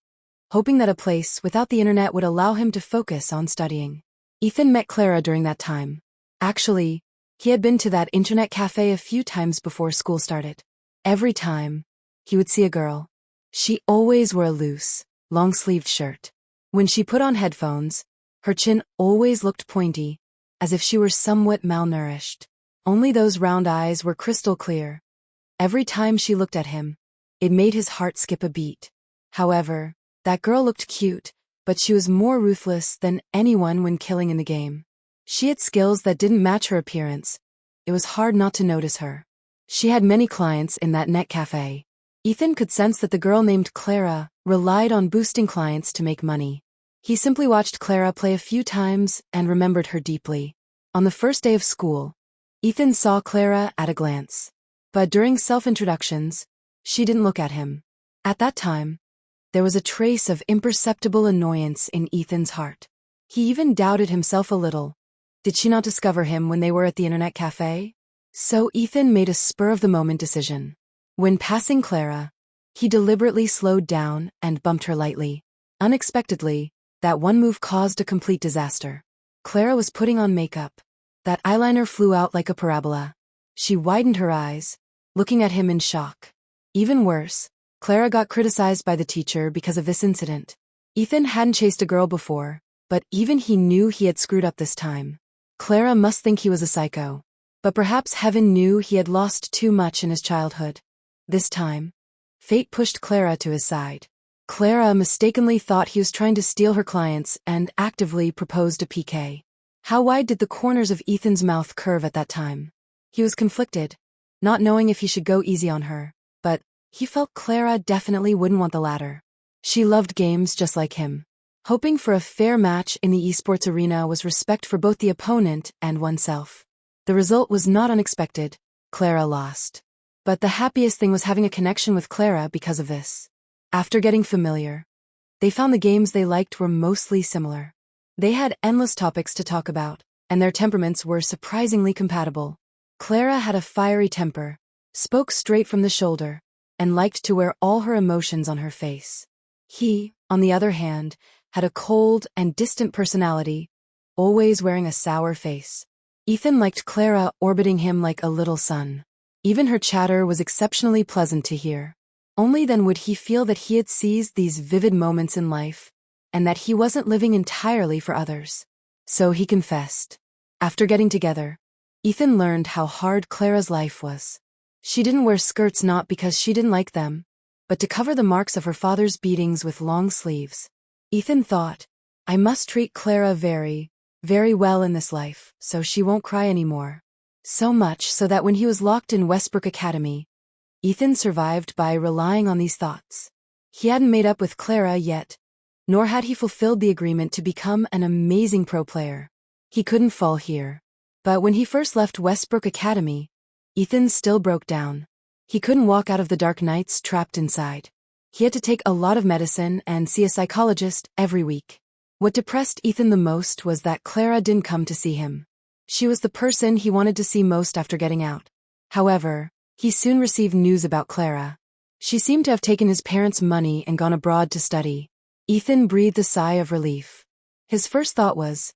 hoping that a place without the internet would allow him to focus on studying. Ethan met Clara during that time. Actually, he had been to that internet cafe a few times before school started. Every time, he would see a girl. She always wore a loose, long-sleeved shirt. When she put on headphones, her chin always looked pointy, as if she were somewhat malnourished. Only those round eyes were crystal clear. Every time she looked at him, it made his heart skip a beat. However, that girl looked cute, but she was more ruthless than anyone when killing in the game. She had skills that didn't match her appearance. It was hard not to notice her. She had many clients in that net cafe. Ethan could sense that the girl named Clara relied on boosting clients to make money. He simply watched Clara play a few times and remembered her deeply. On the first day of school, Ethan saw Clara at a glance. But during self-introductions, she didn't look at him. At that time, there was a trace of imperceptible annoyance in Ethan's heart. He even doubted himself a little. Did she not discover him when they were at the internet cafe? So Ethan made a spur-of-the-moment decision. When passing Clara, he deliberately slowed down and bumped her lightly. Unexpectedly, that one move caused a complete disaster. Clara was putting on makeup. That eyeliner flew out like a parabola. She widened her eyes, looking at him in shock. Even worse, Clara got criticized by the teacher because of this incident. Ethan hadn't chased a girl before, but even he knew he had screwed up this time. Clara must think he was a psycho. But perhaps heaven knew he had lost too much in his childhood. This time, fate pushed Clara to his side. Clara mistakenly thought he was trying to steal her clients and actively proposed a PK. How wide did the corners of Ethan's mouth curve at that time? He was conflicted, not knowing if he should go easy on her, but he felt Clara definitely wouldn't want the latter. She loved games just like him. Hoping for a fair match in the esports arena was respect for both the opponent and oneself. The result was not unexpected. Clara lost. But the happiest thing was having a connection with Clara because of this. After getting familiar, they found the games they liked were mostly similar. They had endless topics to talk about, and their temperaments were surprisingly compatible. Clara had a fiery temper, spoke straight from the shoulder, and liked to wear all her emotions on her face. He, on the other hand, had a cold and distant personality, always wearing a sour face. Ethan liked Clara orbiting him like a little sun. Even her chatter was exceptionally pleasant to hear. Only then would he feel that he had seized these vivid moments in life, and that he wasn't living entirely for others. So he confessed. After getting together, Ethan learned how hard Clara's life was. She didn't wear skirts not because she didn't like them, but to cover the marks of her father's beatings with long sleeves. Ethan thought, I must treat Clara very, very well in this life, so she won't cry anymore. So much so that when he was locked in Westbrook Academy, Ethan survived by relying on these thoughts. He hadn't made up with Clara yet, nor had he fulfilled the agreement to become an amazing pro player. He couldn't fall here. But when he first left Westbrook Academy, Ethan still broke down. He couldn't walk out of the dark nights trapped inside. He had to take a lot of medicine and see a psychologist every week. What depressed Ethan the most was that Clara didn't come to see him. She was the person he wanted to see most after getting out. However, he soon received news about Clara. She seemed to have taken his parents' money and gone abroad to study. Ethan breathed a sigh of relief. His first thought was,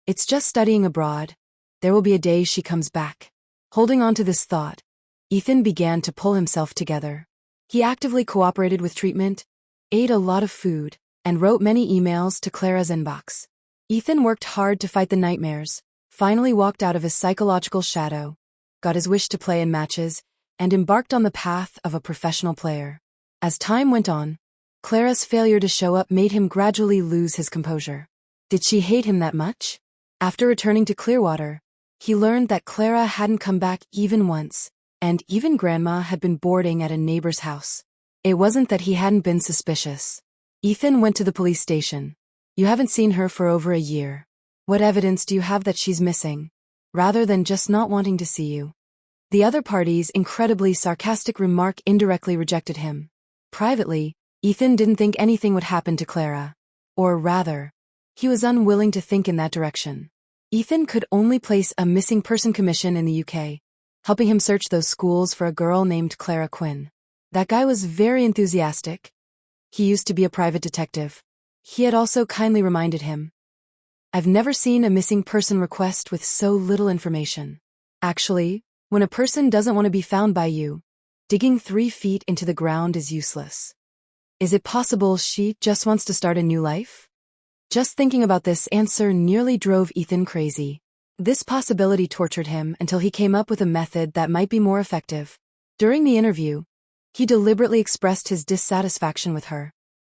it's just studying abroad. There will be a day she comes back. Holding on to this thought, Ethan began to pull himself together. He actively cooperated with treatment, ate a lot of food, and wrote many emails to Clara's inbox. Ethan worked hard to fight the nightmares, finally walked out of his psychological shadow, got his wish to play in matches, and embarked on the path of a professional player. As time went on, Clara's failure to show up made him gradually lose his composure. Did she hate him that much? After returning to Clearwater, he learned that Clara hadn't come back even once, and even Grandma had been boarding at a neighbor's house. It wasn't that he hadn't been suspicious. Ethan went to the police station. You haven't seen her for over a year. What evidence do you have that she's missing? Rather than just not wanting to see you. The other party's incredibly sarcastic remark indirectly rejected him. Privately, Ethan didn't think anything would happen to Clara. Or rather, he was unwilling to think in that direction. Ethan could only place a missing person commission in the UK, helping him search those schools for a girl named Clara Quinn. That guy was very enthusiastic. He used to be a private detective. He had also kindly reminded him, I've never seen a missing person request with so little information. Actually, when a person doesn't want to be found by you, digging 3 feet into the ground is useless. Is it possible she just wants to start a new life? Just thinking about this answer nearly drove Ethan crazy. This possibility tortured him until he came up with a method that might be more effective. During the interview, he deliberately expressed his dissatisfaction with her,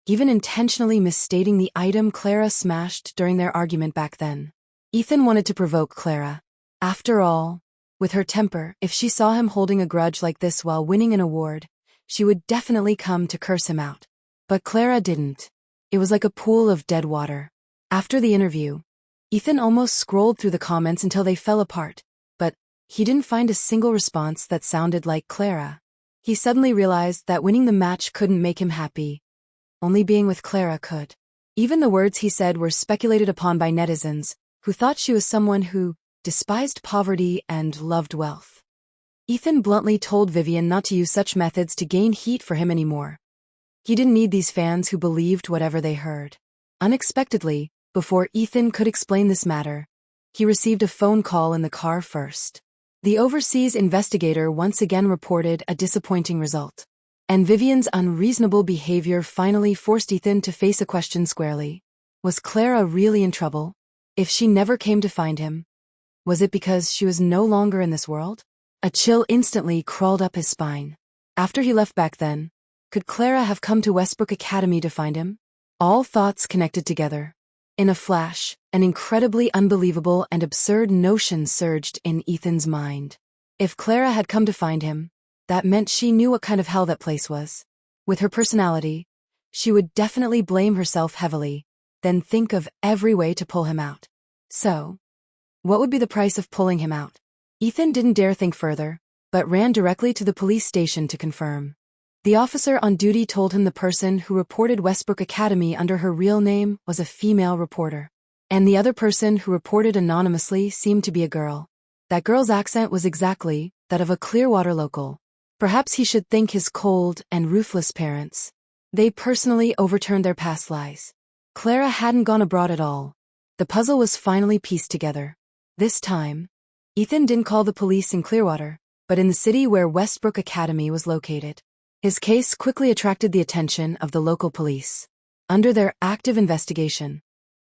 even intentionally misstating the item Clara smashed during their argument back then. Ethan wanted to provoke Clara. After all, with her temper, if she saw him holding a grudge like this while winning an award, she would definitely come to curse him out. But Clara didn't. It was like a pool of dead water. After the interview, Ethan almost scrolled through the comments until they fell apart, but he didn't find a single response that sounded like Clara. He suddenly realized that winning the match couldn't make him happy. Only being with Clara could. Even the words he said were speculated upon by netizens, who thought she was someone who despised poverty and loved wealth. Ethan bluntly told Vivian not to use such methods to gain heat for him anymore. He didn't need these fans who believed whatever they heard. Unexpectedly, before Ethan could explain this matter, he received a phone call in the car first. The overseas investigator once again reported a disappointing result. And Vivian's unreasonable behavior finally forced Ethan to face a question squarely. Was Clara really in trouble? If she never came to find him, was it because she was no longer in this world? A chill instantly crawled up his spine. After he left back then, could Clara have come to Westbrook Academy to find him? All thoughts connected together. In a flash, an incredibly unbelievable and absurd notion surged in Ethan's mind. If Clara had come to find him, that meant she knew what kind of hell that place was. With her personality, she would definitely blame herself heavily, then think of every way to pull him out. So, what would be the price of pulling him out? Ethan didn't dare think further, but ran directly to the police station to confirm. The officer on duty told him the person who reported Westbrook Academy under her real name was a female reporter. And the other person who reported anonymously seemed to be a girl. That girl's accent was exactly that of a Clearwater local. Perhaps he should thank his cold and ruthless parents. They personally overturned their past lies. Clara hadn't gone abroad at all. The puzzle was finally pieced together. This time, Ethan didn't call the police in Clearwater, but in the city where Westbrook Academy was located. His case quickly attracted the attention of the local police. Under their active investigation,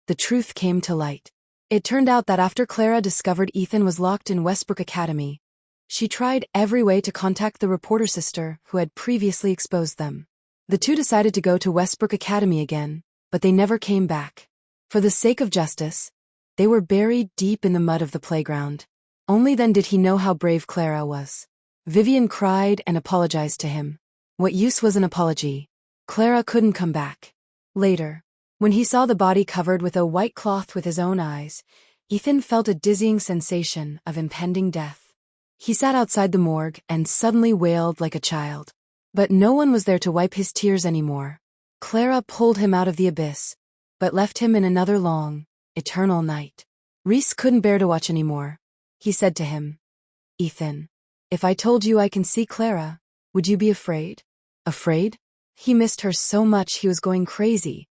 the truth came to light. It turned out that after Clara discovered Ethan was locked in Westbrook Academy, she tried every way to contact the reporter sister who had previously exposed them. The two decided to go to Westbrook Academy again, but they never came back. For the sake of justice, they were buried deep in the mud of the playground. Only then did he know how brave Clara was. Vivian cried and apologized to him. What use was an apology? Clara couldn't come back. Later, when he saw the body covered with a white cloth with his own eyes, Ethan felt a dizzying sensation of impending death. He sat outside the morgue and suddenly wailed like a child. But no one was there to wipe his tears anymore. Clara pulled him out of the abyss, but left him in another long, eternal night. Reese couldn't bear to watch anymore. He said to him, "Ethan, if I told you I can see Clara, would you be afraid?" Afraid? He missed her so much he was going crazy.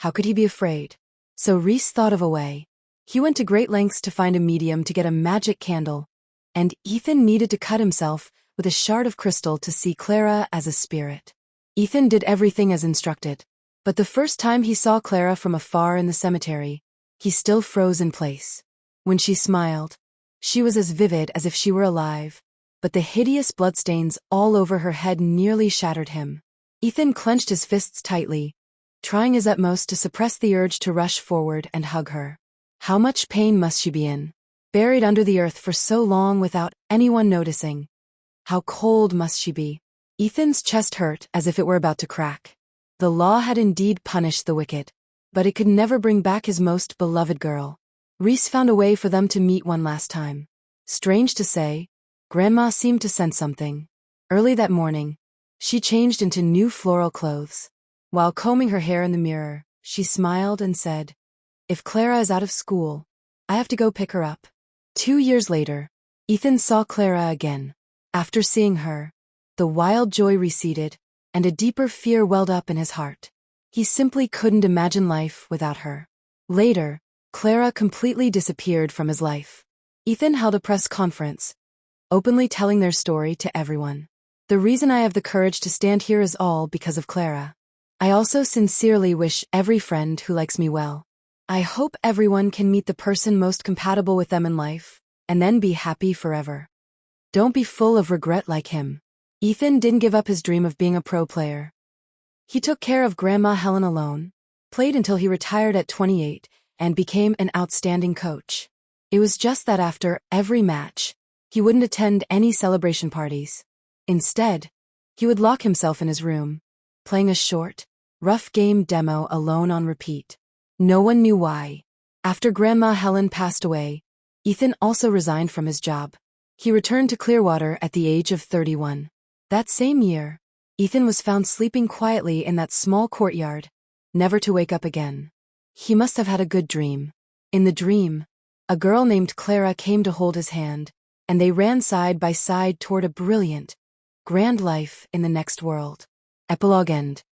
How could he be afraid? So Reese thought of a way. He went to great lengths to find a medium to get a magic candle, and Ethan needed to cut himself with a shard of crystal to see Clara as a spirit. Ethan did everything as instructed, but the first time he saw Clara from afar in the cemetery, he still froze in place. When she smiled, she was as vivid as if she were alive, but the hideous bloodstains all over her head nearly shattered him. Ethan clenched his fists tightly, trying his utmost to suppress the urge to rush forward and hug her. How much pain must she be in? Buried under the earth for so long without anyone noticing. How cold must she be? Ethan's chest hurt as if it were about to crack. The law had indeed punished the wicked, but it could never bring back his most beloved girl. Reese found a way for them to meet one last time. Strange to say, Grandma seemed to sense something. Early that morning, she changed into new floral clothes. While combing her hair in the mirror, she smiled and said, "If Clara is out of school, I have to go pick her up." 2 years later, Ethan saw Clara again. After seeing her, the wild joy receded, and a deeper fear welled up in his heart. He simply couldn't imagine life without her. Later, Clara completely disappeared from his life. Ethan held a press conference, openly telling their story to everyone. "The reason I have the courage to stand here is all because of Clara. I also sincerely wish every friend who likes me well. I hope everyone can meet the person most compatible with them in life, and then be happy forever. Don't be full of regret like him." Ethan didn't give up his dream of being a pro player. He took care of Grandma Helen alone, played until he retired at 28, and became an outstanding coach. It was just that after every match, he wouldn't attend any celebration parties. Instead, he would lock himself in his room, playing a short, rough game demo alone on repeat. No one knew why. After Grandma Helen passed away, Ethan also resigned from his job. He returned to Clearwater at the age of 31. That same year, Ethan was found sleeping quietly in that small courtyard, never to wake up again. He must have had a good dream. In the dream, a girl named Clara came to hold his hand, and they ran side by side toward a brilliant, grand life in the next world. Epilogue end.